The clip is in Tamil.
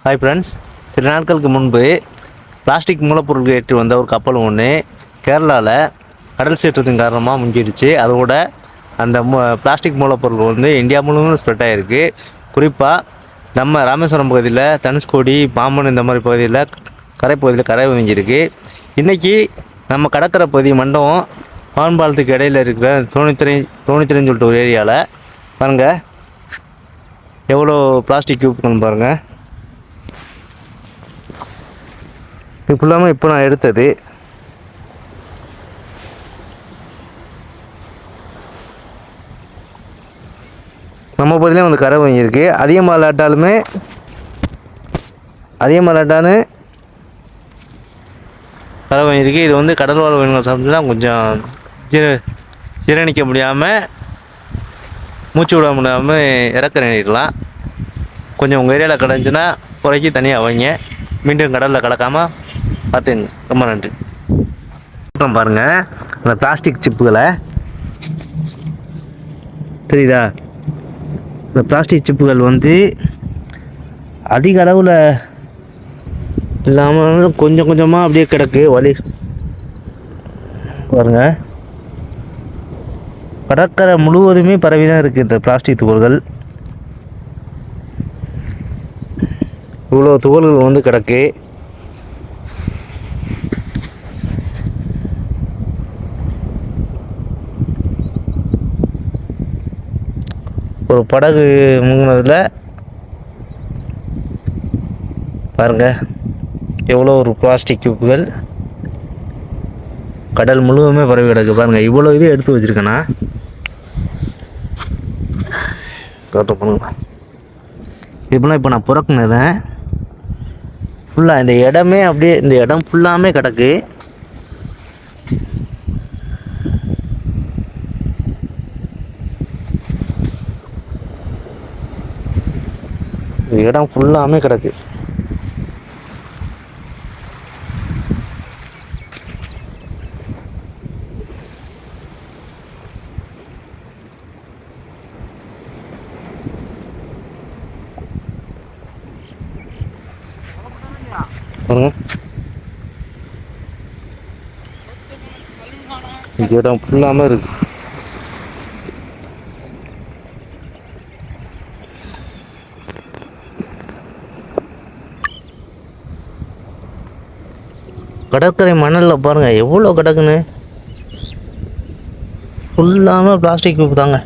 ஹாய் ஃப்ரெண்ட்ஸ், சில நாட்களுக்கு முன்பு பிளாஸ்டிக் மூலப்பொருட்கள் ஏற்றி வந்த ஒரு கப்பல் ஒன்று கேரளாவில் கடல் சீற்றத்தின் காரணமாக முங்கிடுச்சு. அதோட அந்த பிளாஸ்டிக் மூலப்பொருள் வந்து இந்தியா முழுவதும் ஸ்ப்ரெட் ஆகிருக்கு. குறிப்பாக நம்ம ராமேஸ்வரம் பகுதியில், தனுஷ்கோடி, பாம்பன் இந்த மாதிரி பகுதியில் கரைப்பகுதியில் கரை வாங்கியிருக்கு. இன்றைக்கி நம்ம கடற்கரை பகுதி மண்டபம் பால்பாலத்துக்கு இடையில் இருக்கிற தோணித்துறைன்னு சொல்லிட்டு ஒரு ஏரியாவில் பாருங்கள் எவ்வளோ பிளாஸ்டிக் யூஸ் பாருங்கள். இது ஃபுல்லாமல் இப்போ நான் எடுத்தது. நம்ம பகுதியிலையும் வந்து கரை வாங்கியிருக்கு. அதிகமாக இல்லாட்டாலுமே கரை வாங்கியிருக்கு. இது வந்து கடல் வாழ் உயிரினங்கள் சாப்பிட்டுனா கொஞ்சம் ஜீரணிக்க முடியாமல், மூச்சு விட முடியாமல் இறக்க நேரிடலாம். கொஞ்சம் உங்கள் ஏரியாவில் கிடந்துச்சுன்னா குறைக்கி தனியாக வைங்க. மீண்டும் கடலில் கலக்காமல் பார்த்துங்க. ரொம்ப நன்றி. பாருங்கள் அந்த பிளாஸ்டிக் சிப்புகளை தெரியுதா? இந்த பிளாஸ்டிக் சிப்புகள் வந்து அதிக அளவில் இல்லாமல் கொஞ்சம் கொஞ்சமாக அப்படியே கிடக்கு. வலி பாருங்கள், கடற்கரை முழுவதுமே பரவி தான் இருக்குது இந்த பிளாஸ்டிக் துகள்கள். இவ்வளோ துகள்கள் வந்து கிடக்கு. ஒரு படகு முங்கினதில் பாருங்கள் எவ்வளோ ஒரு பிளாஸ்டிக் கியூப்புகள் கடல் முழுவதுமே பரவி கிடக்கு. பாருங்கள் இவ்வளோ இது எடுத்து வச்சுருக்கேண்ணா. தோட்டம் பண்ணுங்க. இப்போலாம் இப்போ நான் புறக்குனதேன் ஃபுல்லாக இந்த இடமே அப்படியே, இந்த இடம் ஃபுல்லாமே கிடக்கு. இந்த இடம் ஃபுல்லாமே கிடக்கு. இந்த இடம் ஃபுல்லாமே இருக்கு. கடற்கரை மணலில் பாருங்கள் எவ்வளோ கிடக்குன்னு. ஃபுல்லாமல் பிளாஸ்டிக் தாங்க.